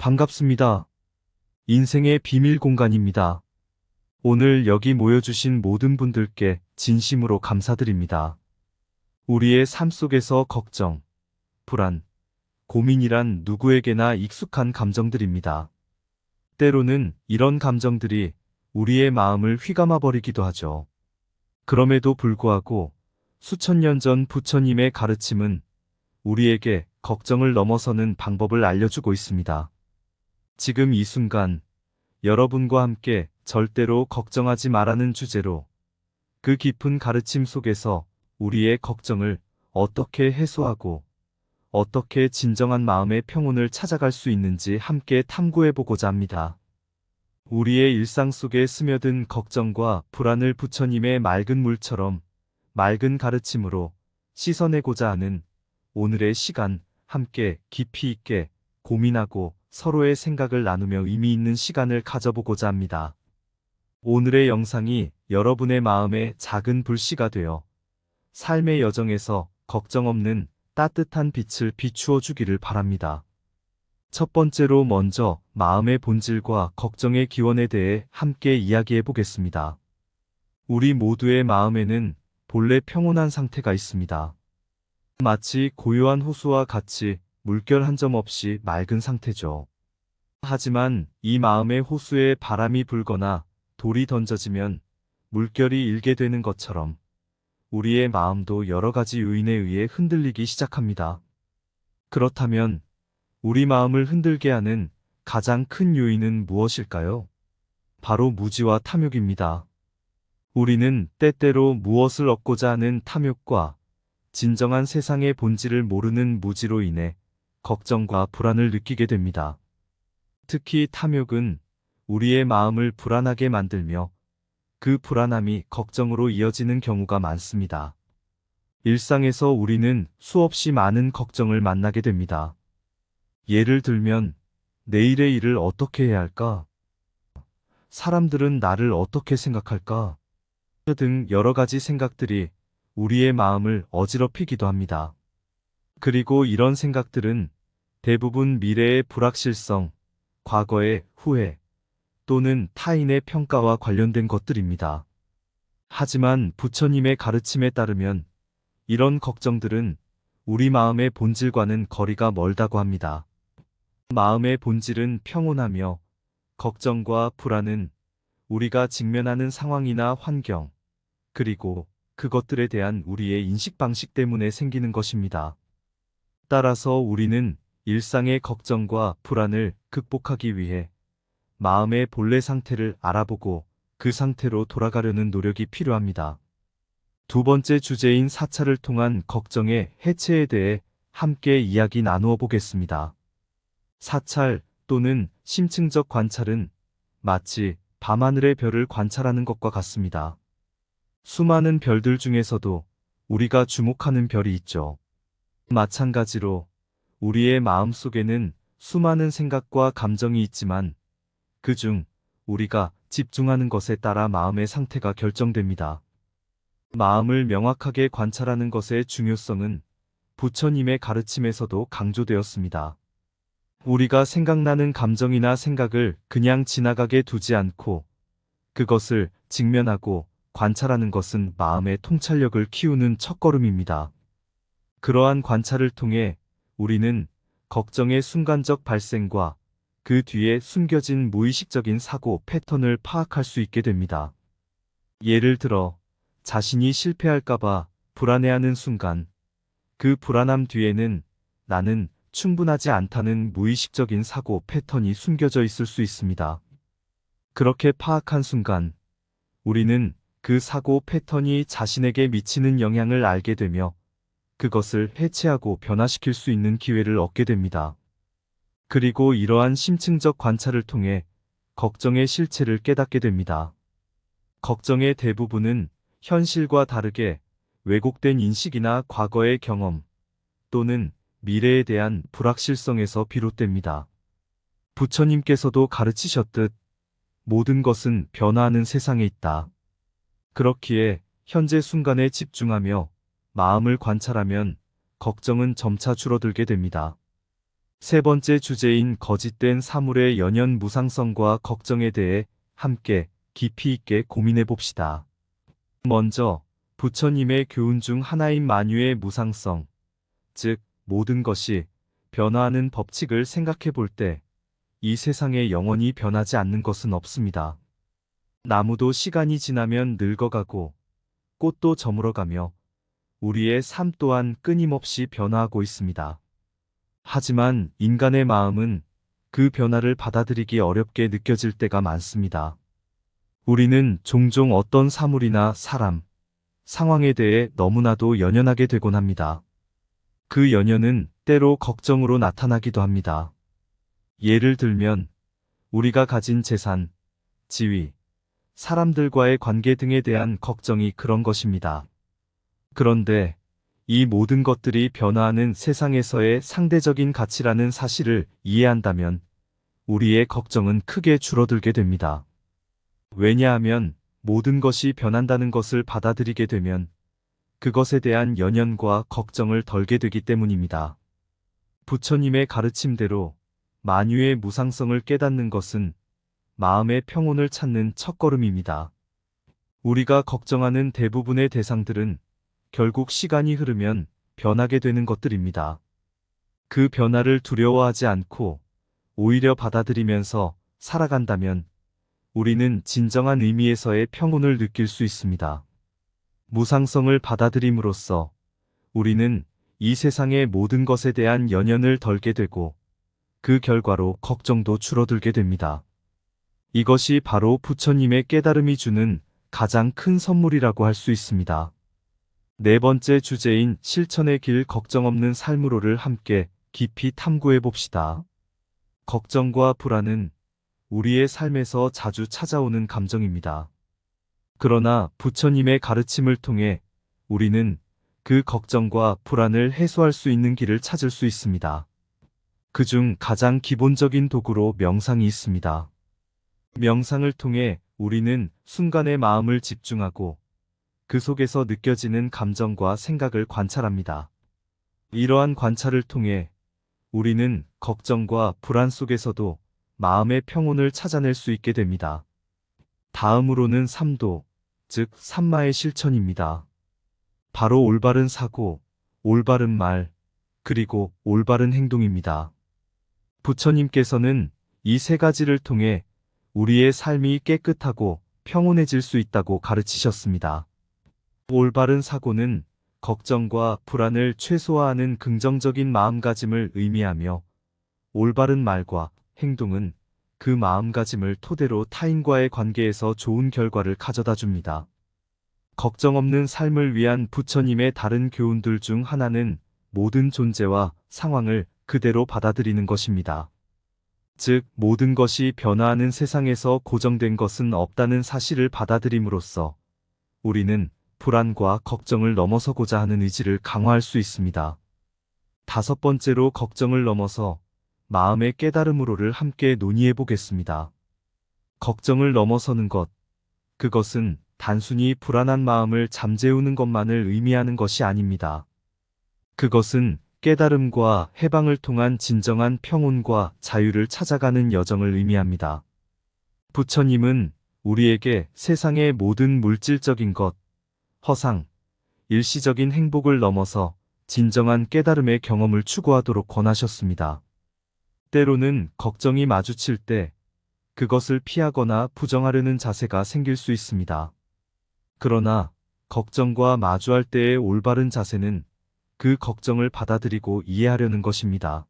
반갑습니다. 인생의 비밀 공간입니다. 오늘 여기 모여주신 모든 분들께 진심으로 감사드립니다. 우리의 삶 속에서 걱정, 불안, 고민이란 누구에게나 익숙한 감정들입니다. 때로는 이런 감정들이 우리의 마음을 휘감아 버리기도 하죠. 그럼에도 불구하고 수천 년 전 부처님의 가르침은 우리에게 걱정을 넘어서는 방법을 알려주고 있습니다. 지금 이 순간 여러분과 함께 절대로 걱정하지 말라는 주제로 그 깊은 가르침 속에서 우리의 걱정을 어떻게 해소하고 어떻게 진정한 마음의 평온을 찾아갈 수 있는지 함께 탐구해 보고자 합니다. 우리의 일상 속에 스며든 걱정과 불안을 부처님의 맑은 물처럼 맑은 가르침으로 씻어내고자 하는 오늘의 시간, 함께 깊이 있게 고민하고 서로의 생각을 나누며 의미 있는 시간을 가져보고자 합니다. 오늘의 영상이 여러분의 마음에 작은 불씨가 되어 삶의 여정에서 걱정 없는 따뜻한 빛을 비추어 주기를 바랍니다. 첫 번째로 먼저 마음의 본질과 걱정의 기원에 대해 함께 이야기해 보겠습니다. 우리 모두의 마음에는 본래 평온한 상태가 있습니다. 마치 고요한 호수와 같이 물결 한 점 없이 맑은 상태죠. 하지만 이 마음의 호수에 바람이 불거나 돌이 던져지면 물결이 일게 되는 것처럼 우리의 마음도 여러 가지 요인에 의해 흔들리기 시작합니다. 그렇다면 우리 마음을 흔들게 하는 가장 큰 요인은 무엇일까요? 바로 무지와 탐욕입니다. 우리는 때때로 무엇을 얻고자 하는 탐욕과 진정한 세상의 본질을 모르는 무지로 인해 걱정과 불안을 느끼게 됩니다. 특히 탐욕은 우리의 마음을 불안하게 만들며 그 불안함이 걱정으로 이어지는 경우가 많습니다. 일상에서 우리는 수없이 많은 걱정을 만나게 됩니다. 예를 들면 내일의 일을 어떻게 해야 할까? 사람들은 나를 어떻게 생각할까? 등 여러 가지 생각들이 우리의 마음을 어지럽히기도 합니다. 그리고 이런 생각들은 대부분 미래의 불확실성, 과거의 후회, 또는 타인의 평가와 관련된 것들입니다. 하지만 부처님의 가르침에 따르면 이런 걱정들은 우리 마음의 본질과는 거리가 멀다고 합니다. 마음의 본질은 평온하며 걱정과 불안은 우리가 직면하는 상황이나 환경, 그리고 그것들에 대한 우리의 인식 방식 때문에 생기는 것입니다. 따라서 우리는 일상의 걱정과 불안을 극복하기 위해 마음의 본래 상태를 알아보고 그 상태로 돌아가려는 노력이 필요합니다. 두 번째 주제인 사찰을 통한 걱정의 해체에 대해 함께 이야기 나누어 보겠습니다. 사찰 또는 심층적 관찰은 마치 밤하늘의 별을 관찰하는 것과 같습니다. 수많은 별들 중에서도 우리가 주목하는 별이 있죠. 마찬가지로 우리의 마음 속에는 수많은 생각과 감정이 있지만 그중 우리가 집중하는 것에 따라 마음의 상태가 결정됩니다. 마음을 명확하게 관찰하는 것의 중요성은 부처님의 가르침에서도 강조되었습니다. 우리가 생각나는 감정이나 생각을 그냥 지나가게 두지 않고 그것을 직면하고 관찰하는 것은 마음의 통찰력을 키우는 첫걸음입니다. 그러한 관찰을 통해 우리는 걱정의 순간적 발생과 그 뒤에 숨겨진 무의식적인 사고 패턴을 파악할 수 있게 됩니다. 예를 들어 자신이 실패할까봐 불안해하는 순간 그 불안함 뒤에는 나는 충분하지 않다는 무의식적인 사고 패턴이 숨겨져 있을 수 있습니다. 그렇게 파악한 순간 우리는 그 사고 패턴이 자신에게 미치는 영향을 알게 되며 그것을 해체하고 변화시킬 수 있는 기회를 얻게 됩니다. 그리고 이러한 심층적 관찰을 통해 걱정의 실체를 깨닫게 됩니다. 걱정의 대부분은 현실과 다르게 왜곡된 인식이나 과거의 경험 또는 미래에 대한 불확실성에서 비롯됩니다. 부처님께서도 가르치셨듯 모든 것은 변화하는 세상에 있다. 그렇기에 현재 순간에 집중하며 마음을 관찰하면 걱정은 점차 줄어들게 됩니다. 세 번째 주제인 거짓된 사물의 연연 무상성과 걱정에 대해 함께 깊이 있게 고민해 봅시다. 먼저 부처님의 교훈 중 하나인 만유의 무상성, 즉 모든 것이 변화하는 법칙을 생각해 볼 때 이 세상에 영원히 변하지 않는 것은 없습니다. 나무도 시간이 지나면 늙어가고 꽃도 저물어가며 우리의 삶 또한 끊임없이 변화하고 있습니다. 하지만 인간의 마음은 그 변화를 받아들이기 어렵게 느껴질 때가 많습니다. 우리는 종종 어떤 사물이나 사람, 상황에 대해 너무나도 연연하게 되곤 합니다. 그 연연은 때로 걱정으로 나타나기도 합니다. 예를 들면 우리가 가진 재산, 지위, 사람들과의 관계 등에 대한 걱정이 그런 것입니다. 그런데 이 모든 것들이 변화하는 세상에서의 상대적인 가치라는 사실을 이해한다면 우리의 걱정은 크게 줄어들게 됩니다. 왜냐하면 모든 것이 변한다는 것을 받아들이게 되면 그것에 대한 연연과 걱정을 덜게 되기 때문입니다. 부처님의 가르침대로 만유의 무상성을 깨닫는 것은 마음의 평온을 찾는 첫걸음입니다. 우리가 걱정하는 대부분의 대상들은 결국 시간이 흐르면 변하게 되는 것들입니다. 그 변화를 두려워하지 않고 오히려 받아들이면서 살아간다면 우리는 진정한 의미에서의 평온을 느낄 수 있습니다. 무상성을 받아들임으로써 우리는 이 세상의 모든 것에 대한 연연을 덜게 되고 그 결과로 걱정도 줄어들게 됩니다. 이것이 바로 부처님의 깨달음이 주는 가장 큰 선물이라고 할 수 있습니다. 네 번째 주제인 실천의 길 걱정 없는 삶으로를 함께 깊이 탐구해 봅시다. 걱정과 불안은 우리의 삶에서 자주 찾아오는 감정입니다. 그러나 부처님의 가르침을 통해 우리는 그 걱정과 불안을 해소할 수 있는 길을 찾을 수 있습니다. 그중 가장 기본적인 도구로 명상이 있습니다. 명상을 통해 우리는 순간의 마음을 집중하고 그 속에서 느껴지는 감정과 생각을 관찰합니다. 이러한 관찰을 통해 우리는 걱정과 불안 속에서도 마음의 평온을 찾아낼 수 있게 됩니다. 다음으로는 삼도, 즉 삼마의 실천입니다. 바로 올바른 사고, 올바른 말, 그리고 올바른 행동입니다. 부처님께서는 이 세 가지를 통해 우리의 삶이 깨끗하고 평온해질 수 있다고 가르치셨습니다. 올바른 사고는 걱정과 불안을 최소화하는 긍정적인 마음가짐을 의미하며 올바른 말과 행동은 그 마음가짐을 토대로 타인과의 관계에서 좋은 결과를 가져다 줍니다. 걱정 없는 삶을 위한 부처님의 다른 교훈들 중 하나는 모든 존재와 상황을 그대로 받아들이는 것입니다. 즉, 모든 것이 변화하는 세상에서 고정된 것은 없다는 사실을 받아들임으로써 우리는 불안과 걱정을 넘어서고자 하는 의지를 강화할 수 있습니다. 다섯 번째로 걱정을 넘어서 마음의 깨달음으로를 함께 논의해 보겠습니다. 걱정을 넘어서는 것, 그것은 단순히 불안한 마음을 잠재우는 것만을 의미하는 것이 아닙니다. 그것은 깨달음과 해방을 통한 진정한 평온과 자유를 찾아가는 여정을 의미합니다. 부처님은 우리에게 세상의 모든 물질적인 것, 허상, 일시적인 행복을 넘어서 진정한 깨달음의 경험을 추구하도록 권하셨습니다. 때로는 걱정이 마주칠 때 그것을 피하거나 부정하려는 자세가 생길 수 있습니다. 그러나 걱정과 마주할 때의 올바른 자세는 그 걱정을 받아들이고 이해하려는 것입니다.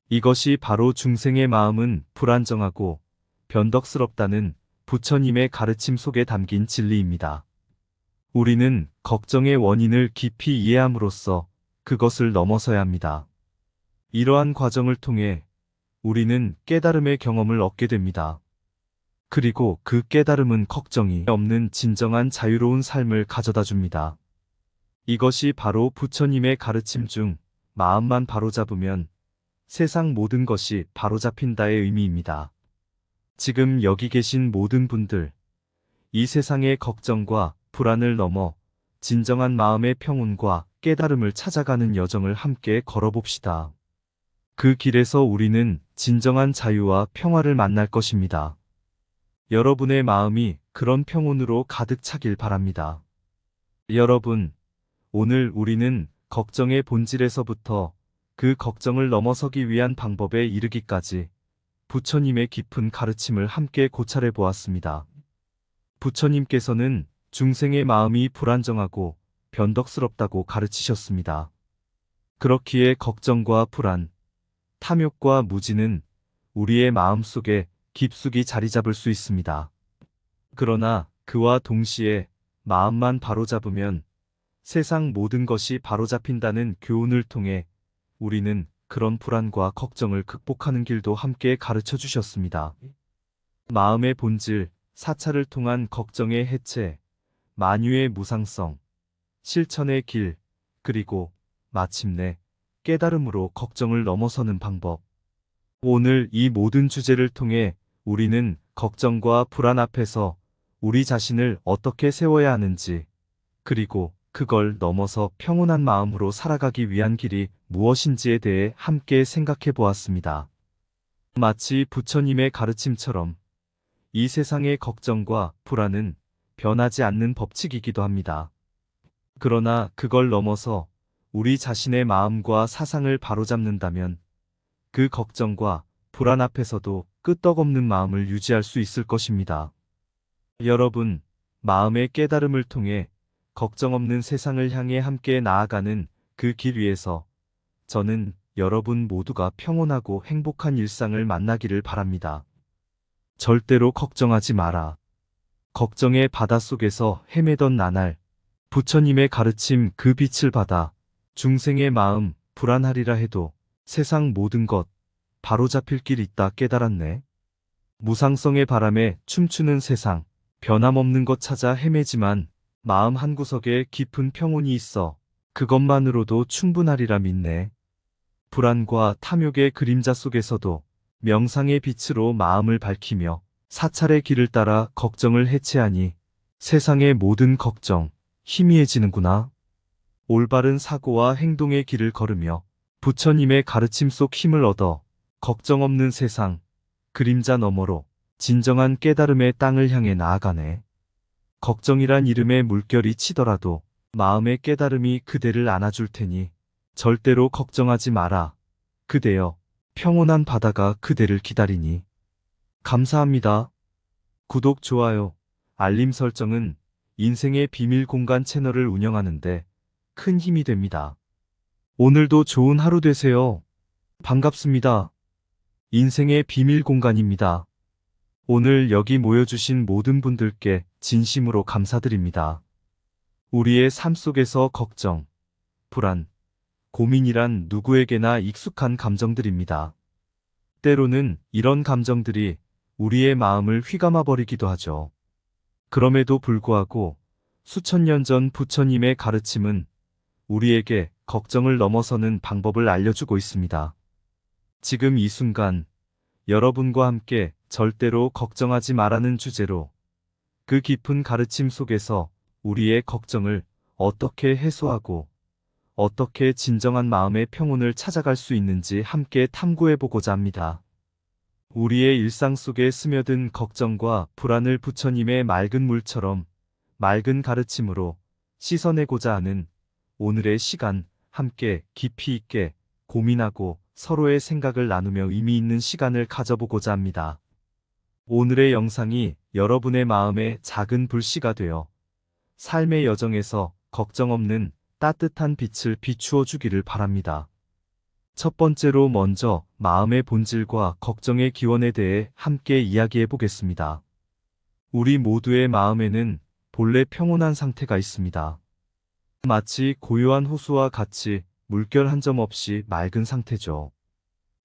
이것이 바로 중생의 마음은 불안정하고 변덕스럽다는 부처님의 가르침 속에 담긴 진리입니다. 우리는 걱정의 원인을 깊이 이해함으로써 그것을 넘어서야 합니다. 이러한 과정을 통해 우리는 깨달음의 경험을 얻게 됩니다. 그리고 그 깨달음은 걱정이 없는 진정한 자유로운 삶을 가져다 줍니다. 이것이 바로 부처님의 가르침 중 마음만 바로잡으면 세상 모든 것이 바로잡힌다의 의미입니다. 지금 여기 계신 모든 분들, 이 세상의 걱정과 불안을 넘어 진정한 마음의 평온과 깨달음을 찾아가는 여정을 함께 걸어봅시다. 그 길에서 우리는 진정한 자유와 평화를 만날 것입니다. 여러분의 마음이 그런 평온으로 가득 차길 바랍니다. 여러분, 오늘 우리는 걱정의 본질에서부터 그 걱정을 넘어서기 위한 방법에 이르기까지 부처님의 깊은 가르침을 함께 고찰해 보았습니다. 부처님께서는 중생의 마음이 불안정하고 변덕스럽다고 가르치셨습니다. 그렇기에 걱정과 불안, 탐욕과 무지는 우리의 마음 속에 깊숙이 자리 잡을 수 있습니다. 그러나 그와 동시에 마음만 바로잡으면 세상 모든 것이 바로잡힌다는 교훈을 통해 우리는 그런 불안과 걱정을 극복하는 길도 함께 가르쳐 주셨습니다. 마음의 본질, 사찰을 통한 걱정의 해체, 만유의 무상성, 실천의 길, 그리고 마침내 깨달음으로 걱정을 넘어서는 방법. 오늘 이 모든 주제를 통해 우리는 걱정과 불안 앞에서 우리 자신을 어떻게 세워야 하는지, 그리고 그걸 넘어서 평온한 마음으로 살아가기 위한 길이 무엇인지에 대해 함께 생각해 보았습니다. 마치 부처님의 가르침처럼 이 세상의 걱정과 불안은 변하지 않는 법칙이기도 합니다. 그러나 그걸 넘어서 우리 자신의 마음과 사상을 바로잡는다면 그 걱정과 불안 앞에서도 끄떡없는 마음을 유지할 수 있을 것입니다. 여러분, 마음의 깨달음을 통해 걱정 없는 세상을 향해 함께 나아가는 그 길 위에서 저는 여러분 모두가 평온하고 행복한 일상을 만나기를 바랍니다. 절대로 걱정하지 마라. 걱정의 바닷속에서 헤매던 나날, 부처님의 가르침 그 빛을 받아 중생의 마음 불안하리라 해도 세상 모든 것 바로잡힐 길 있다 깨달았네. 무상성의 바람에 춤추는 세상, 변함없는 것 찾아 헤매지만 마음 한구석에 깊은 평온이 있어 그것만으로도 충분하리라 믿네. 불안과 탐욕의 그림자 속에서도 명상의 빛으로 마음을 밝히며 사찰의 길을 따라 걱정을 해체하니 세상의 모든 걱정 희미해지는구나. 올바른 사고와 행동의 길을 걸으며 부처님의 가르침 속 힘을 얻어 걱정 없는 세상, 그림자 너머로 진정한 깨달음의 땅을 향해 나아가네. 걱정이란 이름의 물결이 치더라도 마음의 깨달음이 그대를 안아줄 테니 절대로 걱정하지 마라. 그대여, 평온한 바다가 그대를 기다리니. 감사합니다. 구독, 좋아요, 알림 설정은 인생의 비밀 공간 채널을 운영하는데 큰 힘이 됩니다. 오늘도 좋은 하루 되세요. 반갑습니다. 인생의 비밀 공간입니다. 오늘 여기 모여주신 모든 분들께 진심으로 감사드립니다. 우리의 삶 속에서 걱정, 불안, 고민이란 누구에게나 익숙한 감정들입니다. 때로는 이런 감정들이 우리의 마음을 휘감아 버리기도 하죠. 그럼에도 불구하고 수천 년 전 부처님의 가르침은 우리에게 걱정을 넘어서는 방법을 알려주고 있습니다. 지금 이 순간 여러분과 함께 절대로 걱정하지 말라는 주제로 그 깊은 가르침 속에서 우리의 걱정을 어떻게 해소하고 어떻게 진정한 마음의 평온을 찾아갈 수 있는지 함께 탐구해 보고자 합니다. 우리의 일상 속에 스며든 걱정과 불안을 부처님의 맑은 물처럼 맑은 가르침으로 씻어내고자 하는 오늘의 시간, 함께 깊이 있게 고민하고 서로의 생각을 나누며 의미 있는 시간을 가져보고자 합니다. 오늘의 영상이 여러분의 마음에 작은 불씨가 되어 삶의 여정에서 걱정 없는 따뜻한 빛을 비추어 주기를 바랍니다. 첫 번째로 먼저 마음의 본질과 걱정의 기원에 대해 함께 이야기해 보겠습니다. 우리 모두의 마음에는 본래 평온한 상태가 있습니다. 마치 고요한 호수와 같이 물결 한 점 없이 맑은 상태죠.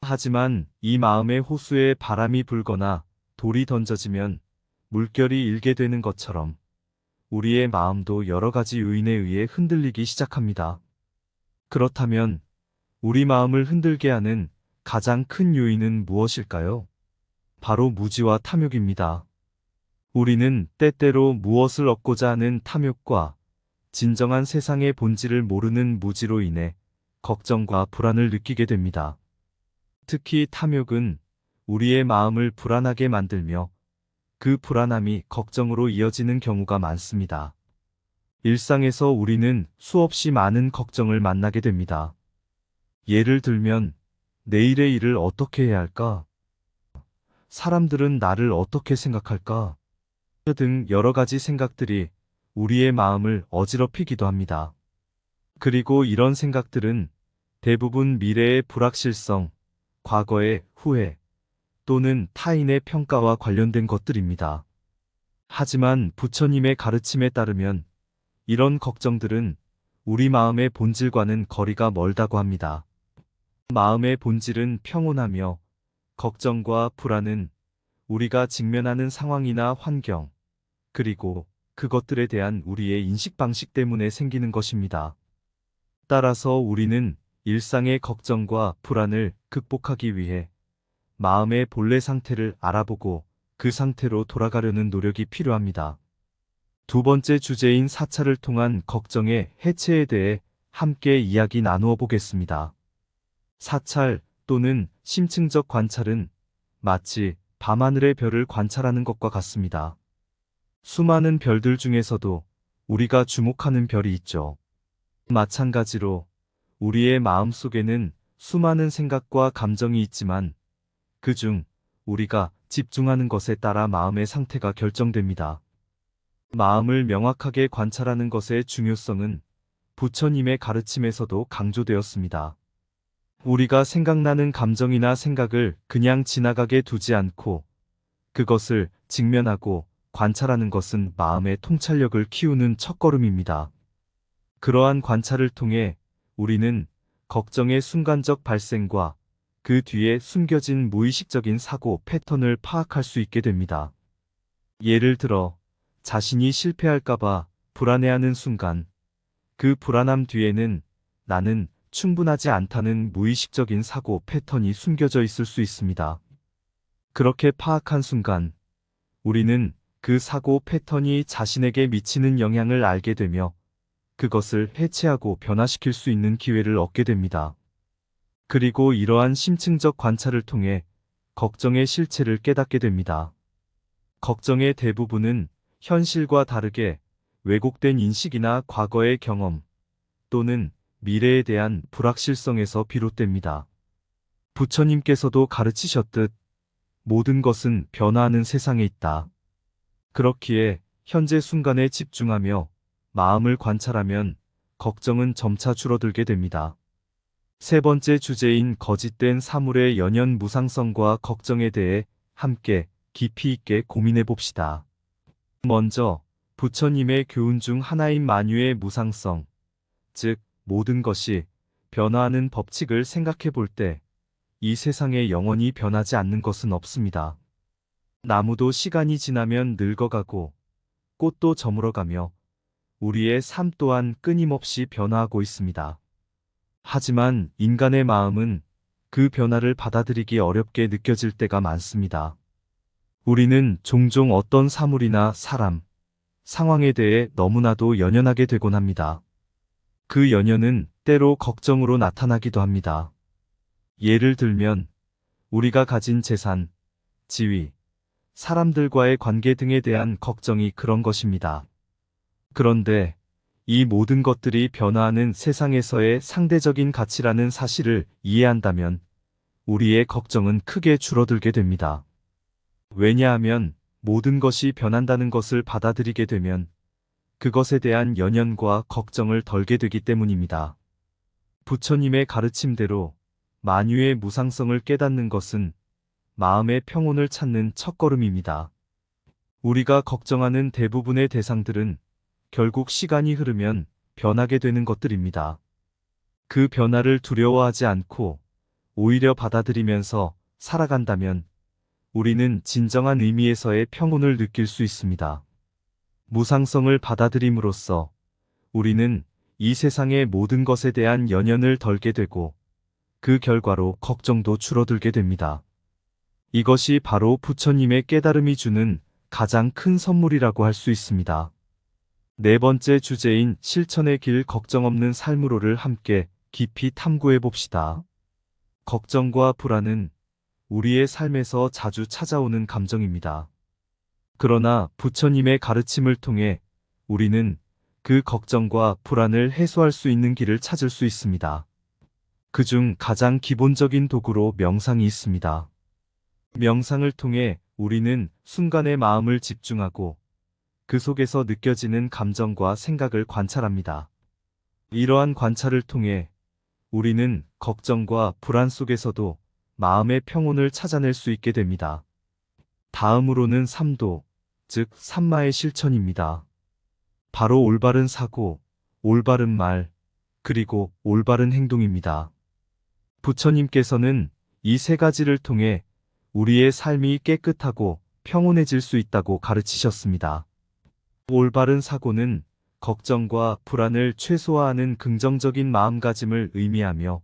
하지만 이 마음의 호수에 바람이 불거나 돌이 던져지면 물결이 일게 되는 것처럼 우리의 마음도 여러 가지 요인에 의해 흔들리기 시작합니다. 그렇다면 우리 마음을 흔들게 하는 가장 큰 요인은 무엇일까요? 바로 무지와 탐욕입니다. 우리는 때때로 무엇을 얻고자 하는 탐욕과 진정한 세상의 본질을 모르는 무지로 인해 걱정과 불안을 느끼게 됩니다. 특히 탐욕은 우리의 마음을 불안하게 만들며 그 불안함이 걱정으로 이어지는 경우가 많습니다. 일상에서 우리는 수없이 많은 걱정을 만나게 됩니다. 예를 들면, 내일의 일을 어떻게 해야 할까? 사람들은 나를 어떻게 생각할까? 등 여러 가지 생각들이 우리의 마음을 어지럽히기도 합니다. 그리고 이런 생각들은 대부분 미래의 불확실성, 과거의 후회, 또는 타인의 평가와 관련된 것들입니다. 하지만 부처님의 가르침에 따르면 이런 걱정들은 우리 마음의 본질과는 거리가 멀다고 합니다. 마음의 본질은 평온하며 걱정과 불안은 우리가 직면하는 상황이나 환경, 그리고 그것들에 대한 우리의 인식 방식 때문에 생기는 것입니다. 따라서 우리는 일상의 걱정과 불안을 극복하기 위해 마음의 본래 상태를 알아보고 그 상태로 돌아가려는 노력이 필요합니다. 두 번째 주제인 사찰을 통한 걱정의 해체에 대해 함께 이야기 나누어 보겠습니다. 사찰 또는 심층적 관찰은 마치 밤하늘의 별을 관찰하는 것과 같습니다. 수많은 별들 중에서도 우리가 주목하는 별이 있죠. 마찬가지로 우리의 마음 속에는 수많은 생각과 감정이 있지만 그중 우리가 집중하는 것에 따라 마음의 상태가 결정됩니다. 마음을 명확하게 관찰하는 것의 중요성은 부처님의 가르침에서도 강조되었습니다. 우리가 생각나는 감정이나 생각을 그냥 지나가게 두지 않고 그것을 직면하고 관찰하는 것은 마음의 통찰력을 키우는 첫걸음입니다. 그러한 관찰을 통해 우리는 걱정의 순간적 발생과 그 뒤에 숨겨진 무의식적인 사고 패턴을 파악할 수 있게 됩니다. 예를 들어 자신이 실패할까봐 불안해하는 순간, 그 불안함 뒤에는 나는 충분하지 않다는 무의식적인 사고 패턴이 숨겨져 있을 수 있습니다. 그렇게 파악한 순간, 우리는 그 사고 패턴이 자신에게 미치는 영향을 알게 되며 그것을 해체하고 변화시킬 수 있는 기회를 얻게 됩니다. 그리고 이러한 심층적 관찰을 통해 걱정의 실체를 깨닫게 됩니다. 걱정의 대부분은 현실과 다르게 왜곡된 인식이나 과거의 경험 또는 미래에 대한 불확실성에서 비롯됩니다. 부처님께서도 가르치셨듯 모든 것은 변화하는 세상에 있다. 그렇기에 현재 순간에 집중하며 마음을 관찰하면 걱정은 점차 줄어들게 됩니다. 세 번째 주제인 거짓된 사물의 연연 무상성과 걱정에 대해 함께 깊이 있게 고민해 봅시다. 먼저 부처님의 교훈 중 하나인 만유의 무상성, 즉 모든 것이 변화하는 법칙을 생각해 볼 때 이 세상에 영원히 변하지 않는 것은 없습니다. 나무도 시간이 지나면 늙어가고 꽃도 저물어가며 우리의 삶 또한 끊임없이 변화하고 있습니다. 하지만 인간의 마음은 그 변화를 받아들이기 어렵게 느껴질 때가 많습니다. 우리는 종종 어떤 사물이나 사람, 상황에 대해 너무나도 연연하게 되곤 합니다. 그 연연은 때로 걱정으로 나타나기도 합니다. 예를 들면 우리가 가진 재산, 지위, 사람들과의 관계 등에 대한 걱정이 그런 것입니다. 그런데 이 모든 것들이 변화하는 세상에서의 상대적인 가치라는 사실을 이해한다면 우리의 걱정은 크게 줄어들게 됩니다. 왜냐하면 모든 것이 변한다는 것을 받아들이게 되면 그것에 대한 연연과 걱정을 덜게 되기 때문입니다. 부처님의 가르침대로 만유의 무상성을 깨닫는 것은 마음의 평온을 찾는 첫걸음입니다. 우리가 걱정하는 대부분의 대상들은 결국 시간이 흐르면 변하게 되는 것들입니다. 그 변화를 두려워하지 않고 오히려 받아들이면서 살아간다면 우리는 진정한 의미에서의 평온을 느낄 수 있습니다. 무상성을 받아들임으로써 우리는 이 세상의 모든 것에 대한 연연을 덜게 되고 그 결과로 걱정도 줄어들게 됩니다. 이것이 바로 부처님의 깨달음이 주는 가장 큰 선물이라고 할 수 있습니다. 네 번째 주제인 실천의 길 걱정 없는 삶으로를 함께 깊이 탐구해 봅시다. 걱정과 불안은 우리의 삶에서 자주 찾아오는 감정입니다. 그러나 부처님의 가르침을 통해 우리는 그 걱정과 불안을 해소할 수 있는 길을 찾을 수 있습니다. 그중 가장 기본적인 도구로 명상이 있습니다. 명상을 통해 우리는 순간의 마음을 집중하고 그 속에서 느껴지는 감정과 생각을 관찰합니다. 이러한 관찰을 통해 우리는 걱정과 불안 속에서도 마음의 평온을 찾아낼 수 있게 됩니다. 다음으로는 삼도, 즉 삼마의 실천입니다. 바로 올바른 사고, 올바른 말, 그리고 올바른 행동입니다. 부처님께서는 이 세 가지를 통해 우리의 삶이 깨끗하고 평온해질 수 있다고 가르치셨습니다. 올바른 사고는 걱정과 불안을 최소화하는 긍정적인 마음가짐을 의미하며,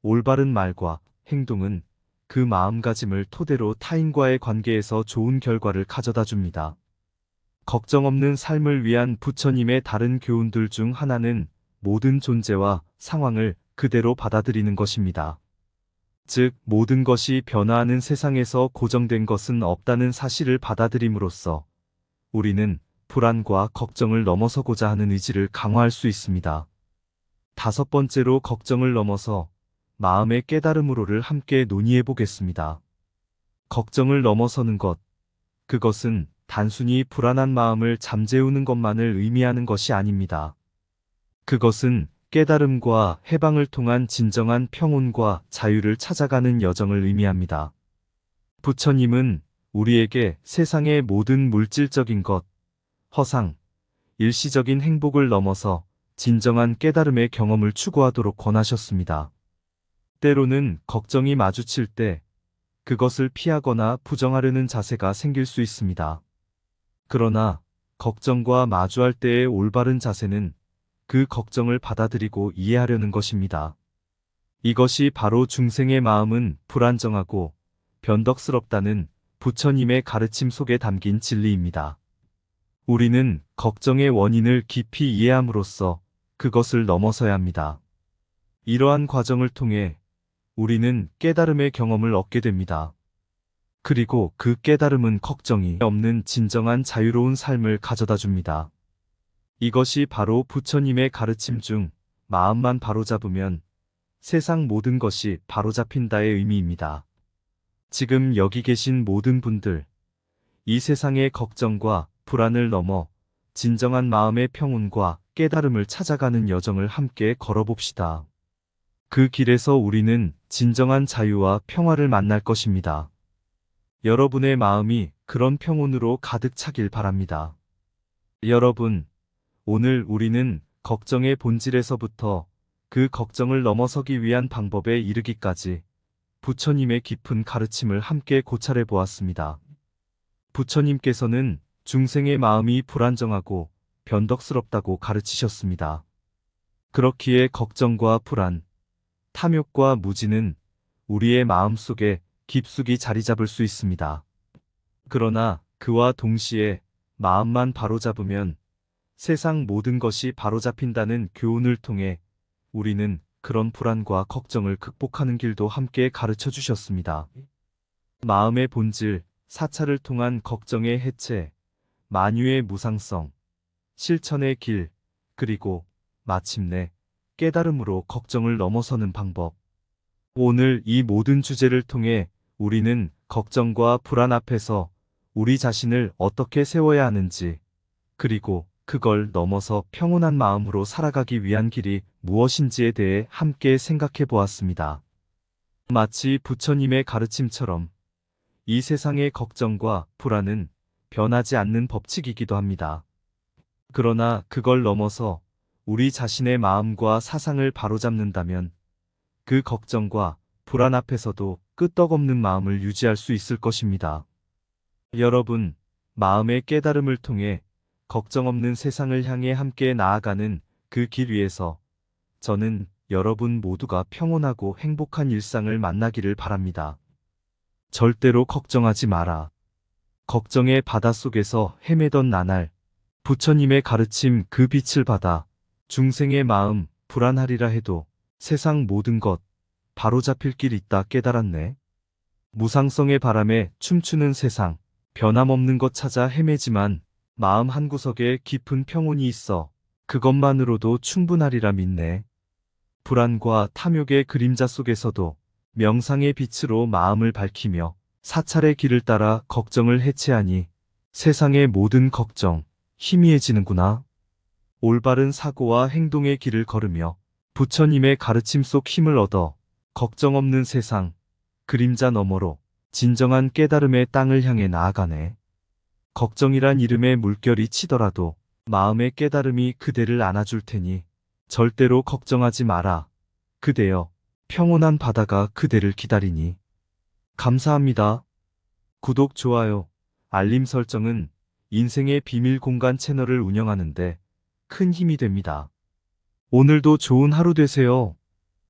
올바른 말과 행동은 그 마음가짐을 토대로 타인과의 관계에서 좋은 결과를 가져다 줍니다. 걱정 없는 삶을 위한 부처님의 다른 교훈들 중 하나는 모든 존재와 상황을 그대로 받아들이는 것입니다. 즉, 모든 것이 변화하는 세상에서 고정된 것은 없다는 사실을 받아들임으로써 우리는 불안과 걱정을 넘어서고자 하는 의지를 강화할 수 있습니다. 다섯 번째로, 걱정을 넘어서 마음의 깨달음으로를 함께 논의해 보겠습니다. 걱정을 넘어서는 것, 그것은 단순히 불안한 마음을 잠재우는 것만을 의미하는 것이 아닙니다. 그것은 깨달음과 해방을 통한 진정한 평온과 자유를 찾아가는 여정을 의미합니다. 부처님은 우리에게 세상의 모든 물질적인 것, 허상, 일시적인 행복을 넘어서 진정한 깨달음의 경험을 추구하도록 권하셨습니다. 때로는 걱정이 마주칠 때 그것을 피하거나 부정하려는 자세가 생길 수 있습니다. 그러나 걱정과 마주할 때의 올바른 자세는 그 걱정을 받아들이고 이해하려는 것입니다. 이것이 바로 중생의 마음은 불안정하고 변덕스럽다는 부처님의 가르침 속에 담긴 진리입니다. 우리는 걱정의 원인을 깊이 이해함으로써 그것을 넘어서야 합니다. 이러한 과정을 통해 우리는 깨달음의 경험을 얻게 됩니다. 그리고 그 깨달음은 걱정이 없는 진정한 자유로운 삶을 가져다 줍니다. 이것이 바로 부처님의 가르침 중 마음만 바로잡으면 세상 모든 것이 바로잡힌다의 의미입니다. 지금 여기 계신 모든 분들, 이 세상의 걱정과 불안을 넘어 진정한 마음의 평온과 깨달음을 찾아가는 여정을 함께 걸어봅시다. 그 길에서 우리는 진정한 자유와 평화를 만날 것입니다. 여러분의 마음이 그런 평온으로 가득 차길 바랍니다. 여러분, 오늘 우리는 걱정의 본질에서부터 그 걱정을 넘어서기 위한 방법에 이르기까지 부처님의 깊은 가르침을 함께 고찰해 보았습니다. 부처님께서는 중생의 마음이 불안정하고 변덕스럽다고 가르치셨습니다. 그렇기에 걱정과 불안, 탐욕과 무지는 우리의 마음 속에 깊숙이 자리 잡을 수 있습니다. 그러나 그와 동시에 마음만 바로잡으면 세상 모든 것이 바로잡힌다는 교훈을 통해 우리는 그런 불안과 걱정을 극복하는 길도 함께 가르쳐 주셨습니다. 마음의 본질, 사찰을 통한 걱정의 해체, 만유의 무상성, 실천의 길, 그리고 마침내 깨달음으로 걱정을 넘어서는 방법. 오늘 이 모든 주제를 통해 우리는 걱정과 불안 앞에서 우리 자신을 어떻게 세워야 하는지, 그리고 그걸 넘어서 평온한 마음으로 살아가기 위한 길이 무엇인지에 대해 함께 생각해 보았습니다. 마치 부처님의 가르침처럼 이 세상의 걱정과 불안은 변하지 않는 법칙이기도 합니다. 그러나 그걸 넘어서 우리 자신의 마음과 사상을 바로잡는다면 그 걱정과 불안 앞에서도 끄떡없는 마음을 유지할 수 있을 것입니다. 여러분, 마음의 깨달음을 통해 걱정 없는 세상을 향해 함께 나아가는 그 길 위에서 저는 여러분 모두가 평온하고 행복한 일상을 만나기를 바랍니다. 절대로 걱정하지 마라. 걱정의 바닷속에서 헤매던 나날, 부처님의 가르침 그 빛을 받아 중생의 마음 불안하리라 해도 세상 모든 것, 바로잡힐 길 있다 깨달았네. 무상성의 바람에 춤추는 세상, 변함없는 것 찾아 헤매지만 마음 한구석에 깊은 평온이 있어 그것만으로도 충분하리라 믿네. 불안과 탐욕의 그림자 속에서도 명상의 빛으로 마음을 밝히며 사찰의 길을 따라 걱정을 해체하니 세상의 모든 걱정 희미해지는구나. 올바른 사고와 행동의 길을 걸으며 부처님의 가르침 속 힘을 얻어 걱정 없는 세상, 그림자 너머로 진정한 깨달음의 땅을 향해 나아가네. 걱정이란 이름의 물결이 치더라도 마음의 깨달음이 그대를 안아줄 테니 절대로 걱정하지 마라. 그대여, 평온한 바다가 그대를 기다리니. 감사합니다. 구독, 좋아요, 알림 설정은 인생의 비밀 공간 채널을 운영하는데 큰 힘이 됩니다. 오늘도 좋은 하루 되세요.